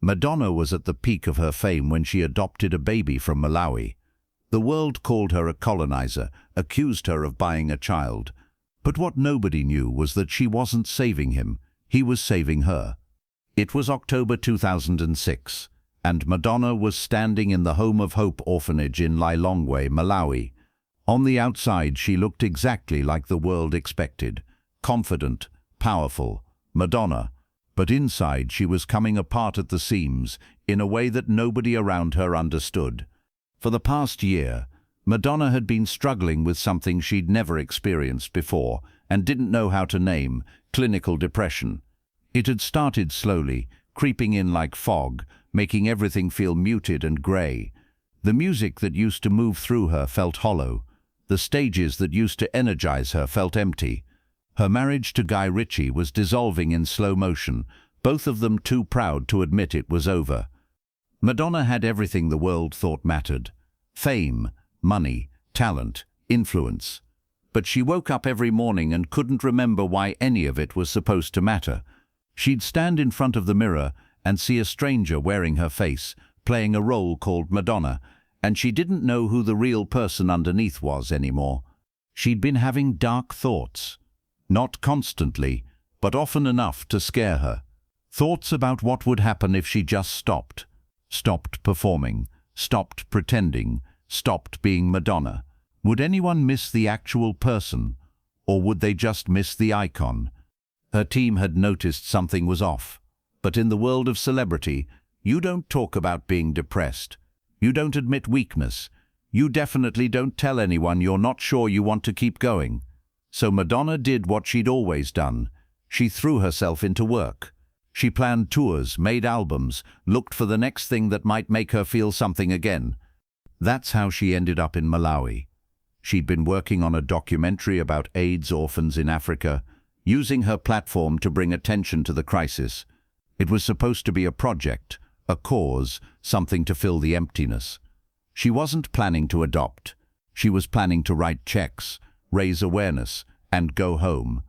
Madonna was at the peak of her fame when she adopted a baby from Malawi. The world called her a colonizer, accused her of buying a child. But what nobody knew was that she wasn't saving him, he was saving her. It was October 2006, and Madonna was standing in the Home of Hope orphanage in Lilongwe, Malawi. On the outside, she looked exactly like the world expected. Confident, powerful, Madonna. But inside, she was coming apart at the seams in a way that nobody around her understood. For the past year, Madonna had been struggling with something she'd never experienced before and didn't know how to name: clinical depression. It had started slowly, creeping in like fog, making everything feel muted and grey. The music that used to move through her felt hollow. The stages that used to energize her felt empty. Her marriage to Guy Ritchie was dissolving in slow motion, both of them too proud to admit it was over. Madonna had everything the world thought mattered: fame, money, talent, influence. But she woke up every morning and couldn't remember why any of it was supposed to matter. She'd stand in front of the mirror and see a stranger wearing her face, playing a role called Madonna, and she didn't know who the real person underneath was anymore. She'd been having dark thoughts. Not constantly, but often enough to scare her. Thoughts about what would happen if she just stopped. Stopped performing, stopped pretending, stopped being Madonna. Would anyone miss the actual person, or would they just miss the icon? Her team had noticed something was off. But in the world of celebrity, you don't talk about being depressed. You don't admit weakness. You definitely don't tell anyone you're not sure you want to keep going. So Madonna did what she'd always done. She threw herself into work. She planned tours, made albums, looked for the next thing that might make her feel something again. That's how she ended up in Malawi. She'd been working on a documentary about AIDS orphans in Africa, using her platform to bring attention to the crisis. It was supposed to be a project, a cause, something to fill the emptiness. She wasn't planning to adopt. She was planning to write checks, raise awareness, and go home.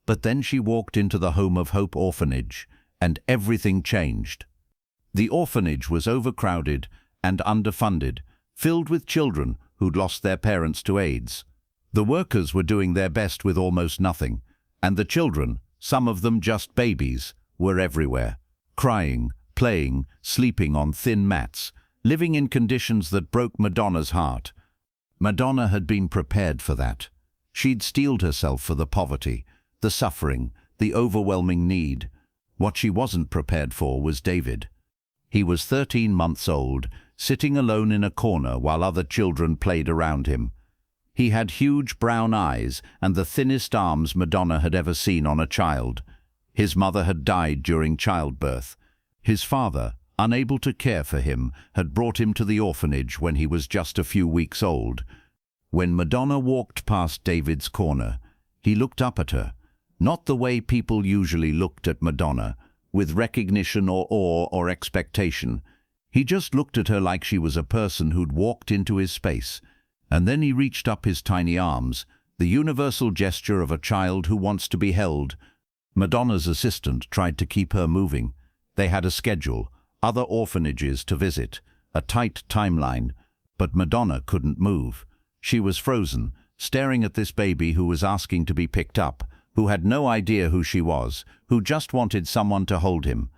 But then she walked into the Home of Hope orphanage, and everything changed. The orphanage was overcrowded and underfunded, filled with children who'd lost their parents to AIDS. The workers were doing their best with almost nothing, and the children, some of them just babies, were everywhere, crying, playing, sleeping on thin mats, living in conditions that broke Madonna's heart. Madonna had been prepared for that. She'd steeled herself for the poverty, the suffering, the overwhelming need. What she wasn't prepared for was David. He was 13 months old, sitting alone in a corner while other children played around him. He had huge brown eyes and the thinnest arms Madonna had ever seen on a child. His mother had died during childbirth. His father, unable to care for him, had brought him to the orphanage when he was just a few weeks old. When Madonna walked past David's corner, he looked up at her, not the way people usually looked at Madonna, with recognition or awe or expectation. He just looked at her like she was a person who'd walked into his space. And then he reached up his tiny arms, the universal gesture of a child who wants to be held. Madonna's assistant tried to keep her moving. They had a schedule, other orphanages to visit, a tight timeline, but Madonna couldn't move. She was frozen, staring at this baby who was asking to be picked up, who had no idea who she was, who just wanted someone to hold him.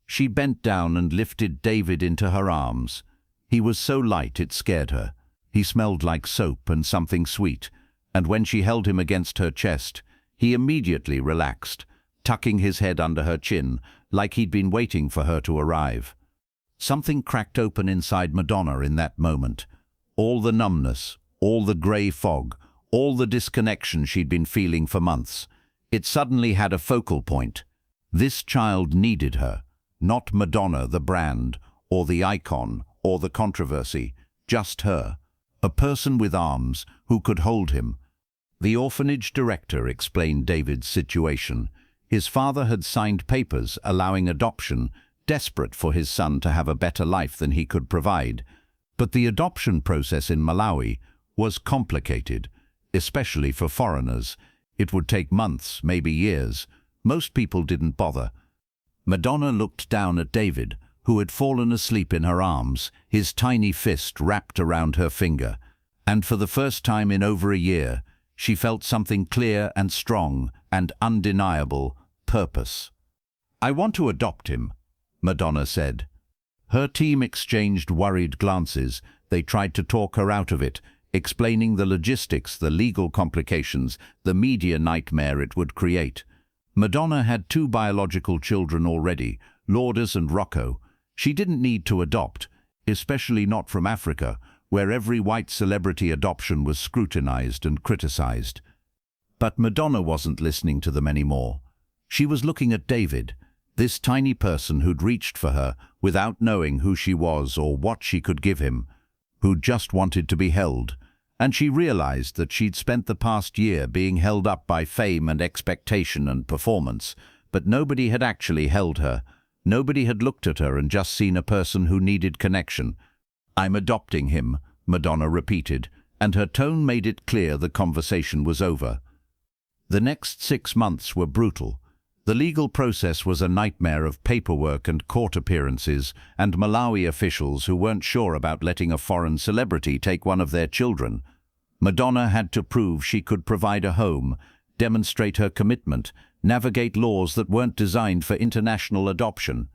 She bent down and lifted David into her arms. He was so light it scared her. He smelled like soap and something sweet, and when she held him against her chest, he immediately relaxed, tucking his head under her chin, like he'd been waiting for her to arrive. Something cracked open inside Madonna in that moment. All the numbness, all the grey fog, all the disconnection she'd been feeling for months. It suddenly had a focal point. This child needed her, not Madonna the brand, or the icon, or the controversy, just her. A person with arms who could hold him. The orphanage director explained David's situation. His father had signed papers allowing adoption, desperate for his son to have a better life than he could provide. But the adoption process in Malawi was complicated, especially for foreigners. It would take months, maybe years. Most people didn't bother. Madonna looked down at David, who had fallen asleep in her arms, his tiny fist wrapped around her finger. And for the first time in over a year, she felt something clear and strong and undeniable: purpose. "I want to adopt him," Madonna said. Her team exchanged worried glances. They tried to talk her out of it, explaining the logistics, the legal complications, the media nightmare it would create. Madonna had 2 biological children already, Lourdes and Rocco. She didn't need to adopt, especially not from Africa, where every white celebrity adoption was scrutinized and criticized. But Madonna wasn't listening to them anymore. She was looking at David, this tiny person who'd reached for her without knowing who she was or what she could give him, who just wanted to be held. And she realized that she'd spent the past year being held up by fame and expectation and performance, but nobody had actually held her. Nobody had looked at her and just seen a person who needed connection. "I'm adopting him," Madonna repeated, and her tone made it clear the conversation was over. The next 6 months were brutal. The legal process was a nightmare of paperwork and court appearances, and Malawi officials who weren't sure about letting a foreign celebrity take one of their children. Madonna had to prove she could provide a home, demonstrate her commitment, navigate laws that weren't designed for international adoption.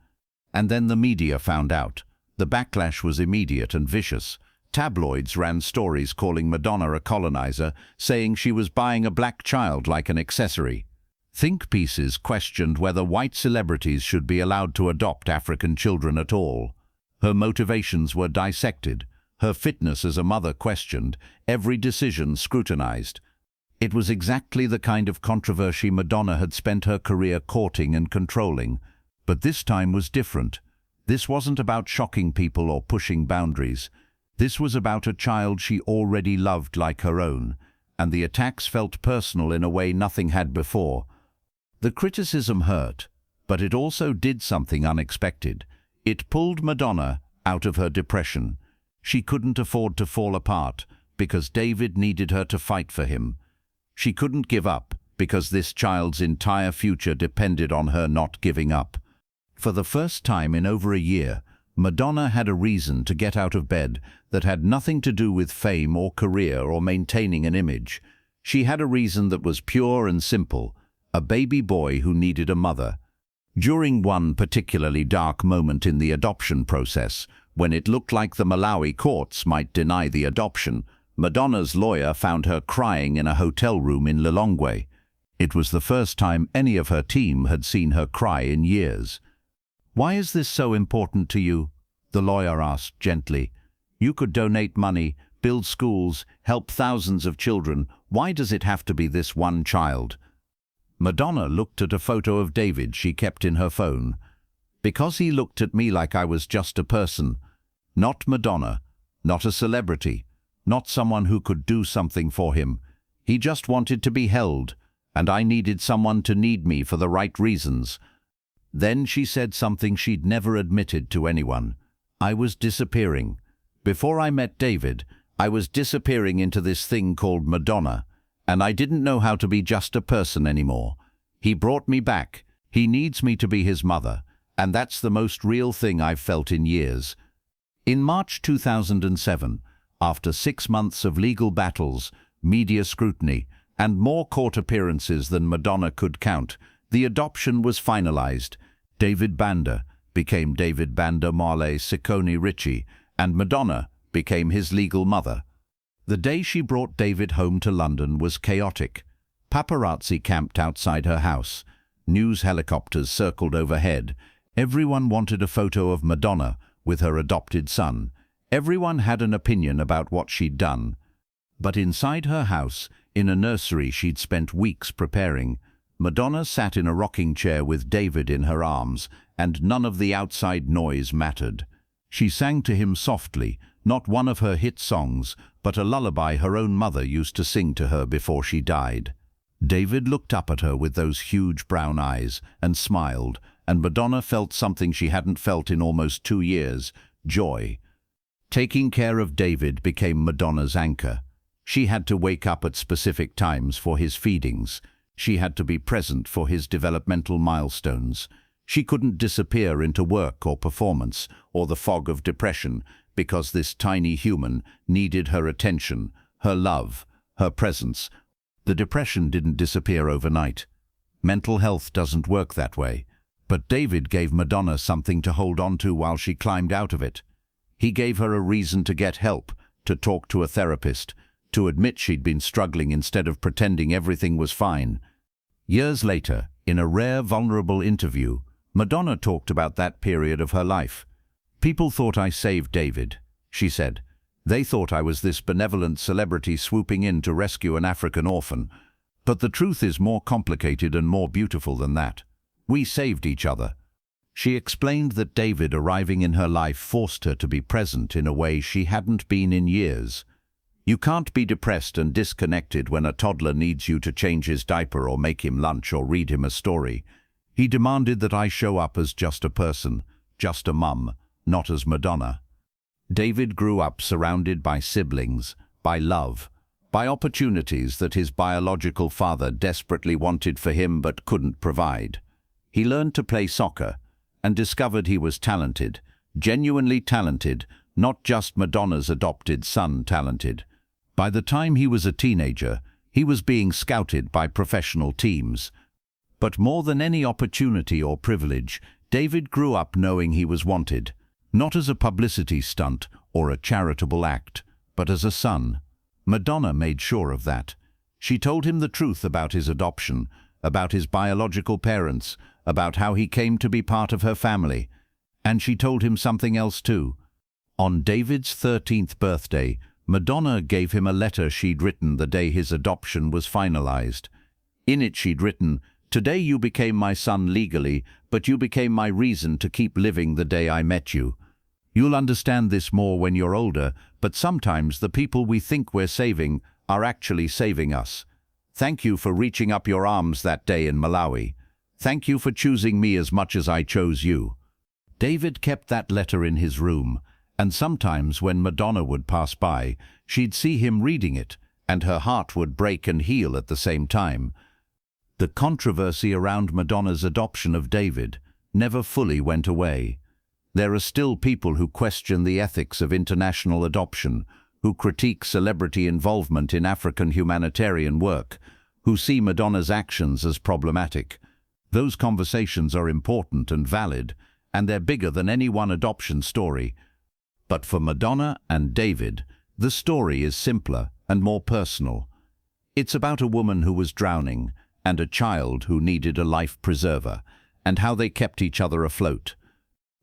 And then the media found out. The backlash was immediate and vicious. Tabloids ran stories calling Madonna a colonizer, saying she was buying a black child like an accessory. Think pieces questioned whether white celebrities should be allowed to adopt African children at all. Her motivations were dissected, her fitness as a mother questioned, every decision scrutinized. It was exactly the kind of controversy Madonna had spent her career courting and controlling. But this time was different. This wasn't about shocking people or pushing boundaries. This was about a child she already loved like her own, and the attacks felt personal in a way nothing had before. The criticism hurt, but it also did something unexpected. It pulled Madonna out of her depression. She couldn't afford to fall apart because David needed her to fight for him. She couldn't give up because this child's entire future depended on her not giving up. For the first time in over a year, Madonna had a reason to get out of bed that had nothing to do with fame or career or maintaining an image. She had a reason that was pure and simple: a baby boy who needed a mother. During one particularly dark moment in the adoption process, when it looked like the Malawi courts might deny the adoption, Madonna's lawyer found her crying in a hotel room in Lilongwe. It was the first time any of her team had seen her cry in years. "Why is this so important to you?" the lawyer asked gently. "You could donate money, build schools, help thousands of children. Why does it have to be this one child?" Madonna looked at a photo of David she kept in her phone. "Because he looked at me like I was just a person. Not Madonna, not a celebrity, not someone who could do something for him. He just wanted to be held, and I needed someone to need me for the right reasons." Then she said something she'd never admitted to anyone. "I was disappearing. Before I met David, I was disappearing into this thing called Madonna. And I didn't know how to be just a person anymore. He brought me back. He needs me to be his mother. And that's the most real thing I've felt in years." In March 2007, after 6 months of legal battles, media scrutiny, and more court appearances than Madonna could count, the adoption was finalized. David Banda became David Banda Marley Sicconi Ritchie, and Madonna became his legal mother. The day she brought David home to London was chaotic. Paparazzi camped outside her house. News helicopters circled overhead. Everyone wanted a photo of Madonna with her adopted son. Everyone had an opinion about what she'd done. But inside her house, in a nursery she'd spent weeks preparing, Madonna sat in a rocking chair with David in her arms, and none of the outside noise mattered. She sang to him softly, not one of her hit songs, but a lullaby her own mother used to sing to her before she died. David looked up at her with those huge brown eyes and smiled, and Madonna felt something she hadn't felt in almost 2 years: joy. Taking care of David became Madonna's anchor. She had to wake up at specific times for his feedings. She had to be present for his developmental milestones. She couldn't disappear into work or performance or the fog of depression because this tiny human needed her attention, her love, her presence. The depression didn't disappear overnight. Mental health doesn't work that way. But David gave Madonna something to hold on to while she climbed out of it. He gave her a reason to get help, to talk to a therapist, to admit she'd been struggling instead of pretending everything was fine. Years later, in a rare, vulnerable interview, Madonna talked about that period of her life. "People thought I saved David," she said. "They thought I was this benevolent celebrity swooping in to rescue an African orphan. But the truth is more complicated and more beautiful than that. We saved each other." She explained that David arriving in her life forced her to be present in a way she hadn't been in years. You can't be depressed and disconnected when a toddler needs you to change his diaper or make him lunch or read him a story. He demanded that I show up as just a person, just a mum, not as Madonna. David grew up surrounded by siblings, by love, by opportunities that his biological father desperately wanted for him but couldn't provide. He learned to play soccer and discovered he was talented, genuinely talented, not just Madonna's adopted son talented. By the time he was a teenager, he was being scouted by professional teams. But more than any opportunity or privilege, David grew up knowing he was wanted, not as a publicity stunt or a charitable act, but as a son. Madonna made sure of that. She told him the truth about his adoption, about his biological parents, about how he came to be part of her family. And she told him something else too. On David's 13th birthday, Madonna gave him a letter she'd written the day his adoption was finalized. In it she'd written, "Today you became my son legally, but you became my reason to keep living the day I met you. You'll understand this more when you're older, but sometimes the people we think we're saving are actually saving us. Thank you for reaching up your arms that day in Malawi. Thank you for choosing me as much as I chose you." David kept that letter in his room, and sometimes when Madonna would pass by, she'd see him reading it, and her heart would break and heal at the same time. The controversy around Madonna's adoption of David never fully went away. There are still people who question the ethics of international adoption, who critique celebrity involvement in African humanitarian work, who see Madonna's actions as problematic. Those conversations are important and valid, and they're bigger than any one adoption story. But for Madonna and David, the story is simpler and more personal. It's about a woman who was drowning and a child who needed a life preserver, and how they kept each other afloat.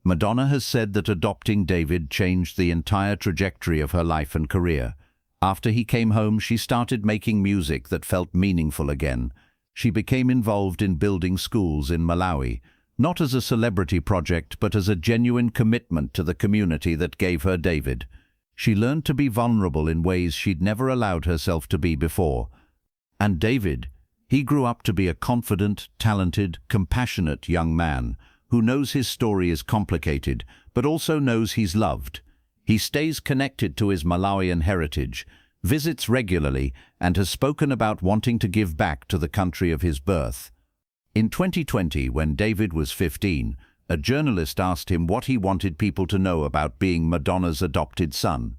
Madonna has said that adopting David changed the entire trajectory of her life and career. After he came home, she started making music that felt meaningful again. She became involved in building schools in Malawi, not as a celebrity project, but as a genuine commitment to the community that gave her David. She learned to be vulnerable in ways she'd never allowed herself to be before. And David, he grew up to be a confident, talented, compassionate young man who knows his story is complicated, but also knows he's loved. He stays connected to his Malawian heritage, visits regularly, and has spoken about wanting to give back to the country of his birth. In 2020, when David was 15, a journalist asked him what he wanted people to know about being Madonna's adopted son.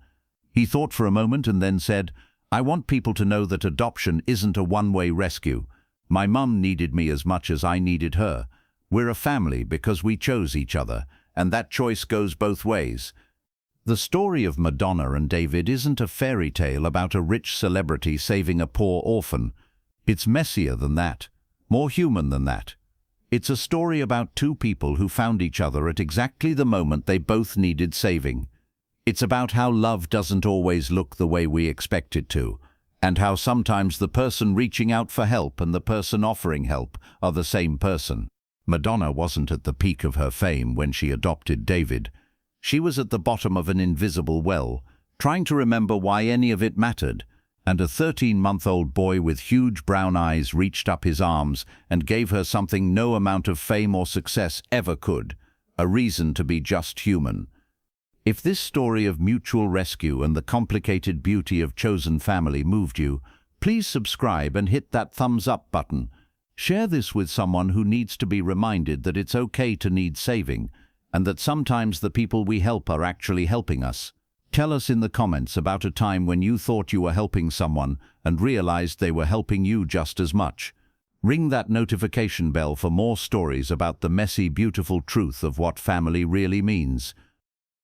He thought for a moment and then said, "I want people to know that adoption isn't a one-way rescue. My mum needed me as much as I needed her. We're a family because we chose each other, and that choice goes both ways." The story of Madonna and David isn't a fairy tale about a rich celebrity saving a poor orphan. It's messier than that, more human than that. It's a story about two people who found each other at exactly the moment they both needed saving. It's about how love doesn't always look the way we expect it to, and how sometimes the person reaching out for help and the person offering help are the same person. Madonna wasn't at the peak of her fame when she adopted David. She was at the bottom of an invisible well, trying to remember why any of it mattered, and a 13-month-old boy with huge brown eyes reached up his arms and gave her something no amount of fame or success ever could, a reason to be just human. If this story of mutual rescue and the complicated beauty of chosen family moved you, please subscribe and hit that thumbs up button. Share this with someone who needs to be reminded that it's okay to need saving, and that sometimes the people we help are actually helping us. Tell us in the comments about a time when you thought you were helping someone and realized they were helping you just as much. Ring that notification bell for more stories about the messy, beautiful truth of what family really means.